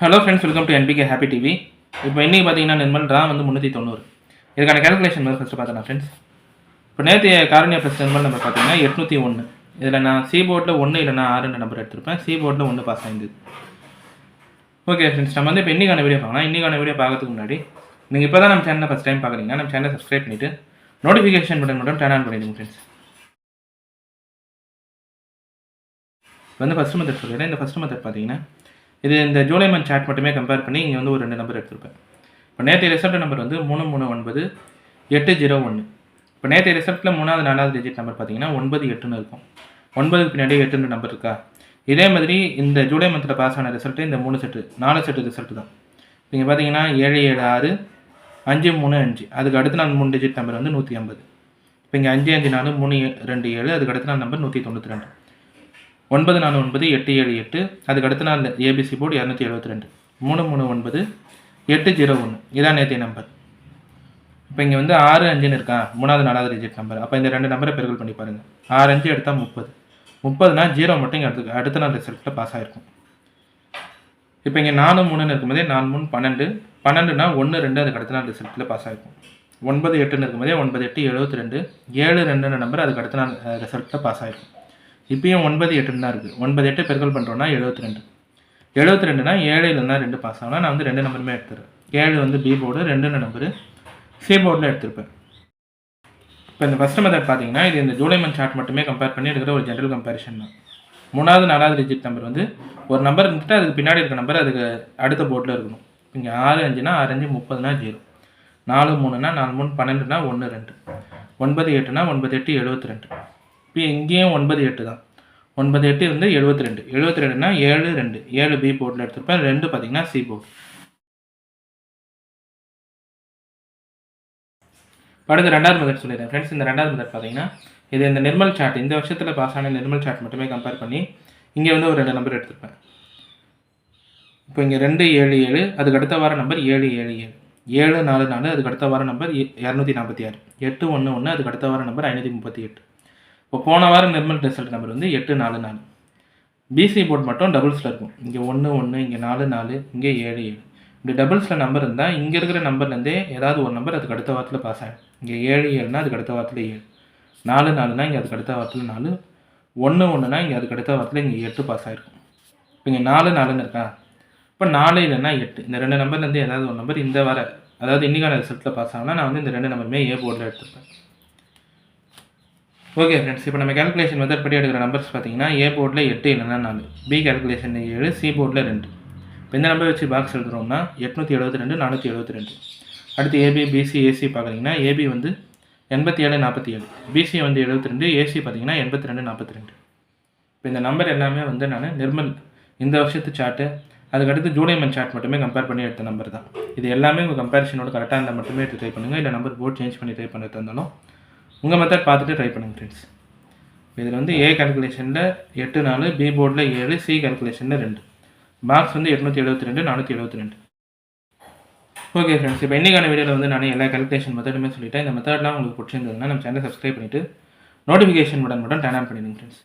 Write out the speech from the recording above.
Hello friends, welcome to NPK happy TV. இப்போ இன்றைக்கி பார்த்தீங்கன்னா நிர்மல் ரா வந்து 390. இதுக்கான கேல்குலேஷன் வந்து ஃபஸ்ட்டு பார்த்தேன் ஃப்ரெண்ட்ஸ். இப்போ நேற்று காரணியா ப்ளஸ் நிர்மல் நம்பர் பார்த்தீங்கன்னா 801. இதில் நான் சி போர்டில் 1 இல்லைனா 6 நம்பர் எடுத்திருப்பேன். சி போர்டில் 1 பாஸ் ஆயிருந்தது. ஓகே ஃப்ரெண்ட்ஸ், நம்ம வந்து இப்போ இன்றைக்கான வீடியோ பார்க்கலாம். இன்றைக்கான வீடியோ பார்க்கறதுக்கு முன்னாடி நீங்கள் இப்போ தான் நம்ம சேனலை ஃபஸ்ட் டைம் பார்க்குறீங்கன்னா நம்ம சேனலை சப்ஸ்கிரைப் பண்ணிவிட்டு நோட்டிஃபிகேஷன் பட்டன் மட்டும் டர்ன் ஆன் பண்ணிடுங்க ஃப்ரெண்ட்ஸ். வந்து ஃபஸ்ட்டு மெத்தட் சொல்லிடுறேன். இந்த ஃபஸ்ட்டு மெத்தட் பார்த்தீங்கன்னா இது இந்த ஜூலை மந்த் சார்ட் மட்டுமே கம்பேர் பண்ணி இங்கே வந்து ஒரு 2 நம்பர் எடுத்திருப்பேன். இப்போ நேற்று ரிசல்ட் நம்பர் வந்து 339 801. இப்போ நேற்று ரிசல்ட்டில் 3வது 4வது டிஜிட் நம்பர் பார்த்தீங்கன்னா 98ன்னு இருக்கும். 9க்கு பின்னாடி 8 நம்பர் இருக்கா. இதே மாதிரி இந்த ஜூலை மந்தில் பாஸ் ஆன ரிசல்ட்டு இந்த 4 செட்டு ரிசல்ட்டு தான். நீங்கள் பார்த்தீங்கன்னா 776 535. அதுக்கு அடுத்து நான் 3 டிஜிட் நம்பர் வந்து 150. இப்போ இங்கே 554 327. அதுக்கு அடுத்து நான் நம்பர் 192. 949 878. அதுக்கு அடுத்த நாள் ஏபிசி போர்டு 272. 339 801. இதான் நேற்றைய நம்பர். இப்போ இங்கே வந்து 6 5ன்னு இருக்கா, 3வது 4வது டிஜிட் நம்பர். அப்போ இந்த 2 நம்பரை பெருக்கல் பண்ணி பாருங்கள். 6 5 எடுத்தால் 30. 30னா 0 மட்டும் இங்கே அடுத்த நாள் ரிசல்ட்டில் பாஸ் ஆகிருக்கும். இப்போ இங்கே 4 3ன்னு இருக்கும்போதே 4 3 12. 12னா 1 2 அதுக்கு அடுத்த நாள் ரிசல்ட்டில் பாஸ் ஆகிருக்கும். 9 8ன்னு இருக்கும்போதே 9 8 72. 7 2ன்னு நம்பர் அதுக்கு அடுத்த நாள் ரிசல்ட்டில் பாஸ் ஆகிருக்கும். இப்பயும் 9 8 தான் இருக்குது. 9 8 பெருக்கல் பண்ணுறோன்னா 72. 72னா 7 இல்லைன்னா 2 பாஸ் ஆகலாம். நான் வந்து 2 நம்பருமே எடுத்துறேன். 7 வந்து பி போர்டு, 2 நம்பரு சி போர்டில் எடுத்திருப்பேன். இப்போ இந்த ஃபஸ்ட்டு மெத்தட் பார்த்தீங்கன்னா இது இந்த ஜூலை மந்த் சார்ட் மட்டுமே கம்பேர் பண்ணி எடுக்கிற ஒரு ஜென்ரல் கம்பேரிஷன் தான். 3வது 4வது டிஜிட் நம்பர் வந்து ஒரு நம்பர் இருந்துட்டு அதுக்கு பின்னாடி இருக்க நம்பர் அதுக்கு அடுத்த போர்டில் இருக்கணும். இங்கே 6 5னா 6 5 30னா 0. 4 3னா 4 3 12னா 1 2. 9 8னா 9 8 72. இப்போ இங்கேயும் 9 8 தான். 9 8 வந்து 72. 72னா 7 2. 7 பி போர்டில் எடுத்திருப்பேன். 2 பார்த்தீங்கன்னா சி போர்டு. அடுத்து 2வது மெத்தட் சொல்லிடுறேன் ஃப்ரெண்ட்ஸ். இந்த 2வது மெத்தட் பார்த்தீங்கன்னா இது இந்த நிர்மல் சார்ட், இந்த வருஷத்தில் பாஸ் ஆன நிர்மல் சார்ட் மட்டுமே கம்பேர் பண்ணி இங்கே வந்து ஒரு 2 நம்பர் எடுத்திருப்பேன். இப்போ இங்கே 2 7 7. அதுக்கு அடுத்த வார நம்பர் 7 7 7. 7 4 4. அதுக்கு அடுத்த வார நம்பர் 246. 8 1 1. அதுக்கு அடுத்த வார நம்பர் 538. இப்போ போன வாரம் நிர்மல் ரிசல்ட் நம்பர் வந்து 8 4 4. பிசி போர்ட் மட்டும் டபுள்ஸில் இருக்கும். இங்கே 1 1, இங்கே 4 4, இங்கே 7 7. இப்படி டபுள்ஸில் நம்பர் இருந்தால் இங்கே இருக்கிற நம்பர்லேருந்தே ஏதாவது ஒரு நம்பர் அதுக்கு அடுத்த வாரத்தில் பாஸ் ஆகிடும். இங்கே 7 7னா அதுக்கு அடுத்த வாரத்தில் 7. 4 4னா இங்கே அதுக்கு அடுத்த வாரத்தில் 4. 1 1னா இங்கே அதுக்கு அடுத்த வாரத்தில் இங்கே 8 பாஸ் ஆகிருக்கும். இப்போ இங்கே 4 4ன்னு இருக்கா. இப்போ 4 இல்லைன்னா 8. இந்த 2 நம்பர்லேருந்து ஏதாவது ஒரு நம்பர் இந்த வார அதாவது இன்றைக்கான ரிசல்ட்டில் பாஸ் ஆகணும்னா நான் வந்து இந்த 2 நம்பருமே ஏ போர்டில் எடுத்துருப்பேன். ஓகே ஃப்ரெண்ட்ஸ், இப்போ நம்ம கேல்குலேஷன் மெத்தட் படி எடுக்கிற நம்பர்ஸ் பார்த்தீங்கன்னா ஏ போர்டில் 8 இல்லைனா 4. B calculation 7. சி போர்டில் 2. இப்போ இந்த நம்பர் வச்சு பாக்ஸ் எழுதுறோம்னா 872 472. அடுத்து ஏபி பிசி ஏசி பார்க்குறீங்கன்னா ஏபி வந்து 87 47. பிசி வந்து 72. ஏசி பார்த்தீங்கன்னா 82 42. இப்போ இந்த நம்பர் எல்லாமே வந்து நான் நிர்மல் இந்த வருஷத்து சார்ட்டு, அதுக்கடுத்து ஜூலை மந்த் சார்ட் மட்டுமே கம்பேர் பண்ணி எடுத்த நம்பர் தான். இது எல்லாமே உங்கள் கம்பேரிஷனோட கரெக்டாக இருந்தால் மட்டுமே எடுத்து ட்ரை பண்ணுங்கள். இல்லை நம்பர் போர்ட் சேஞ்ச் பண்ணி ட்ரை பண்ணுறது இருந்தாலும் உங்கள் மெத்தட் பார்த்துட்டு ட்ரை பண்ணுங்கள் ஃப்ரெண்ட்ஸ். இதில் வந்து ஏ கேல்குலேஷனில் 8 4, பி போர்டில் 7, சி கேல்குலேஷனில் 2. பாக்ஸ் வந்து 872 472. ஓகே ஃப்ரெண்ட்ஸ், இப்போ இன்றைக்கான வீடியோவில் வந்து நான் எல்லா கேல்குலேஷன் மெத்தடுமே சொல்லிட்டேன். இந்த மெத்தட்லாம் உங்களுக்கு பிடிச்சிருந்ததுன்னா நம்ம சேனலை சப்ஸ்கிரைப் பண்ணிவிட்டு நோட்டிஃபிகேஷன் பட்டன் மட்டும் டர்ன் ஆன் பண்ணிடுங்க ஃப்ரெண்ட்ஸ்.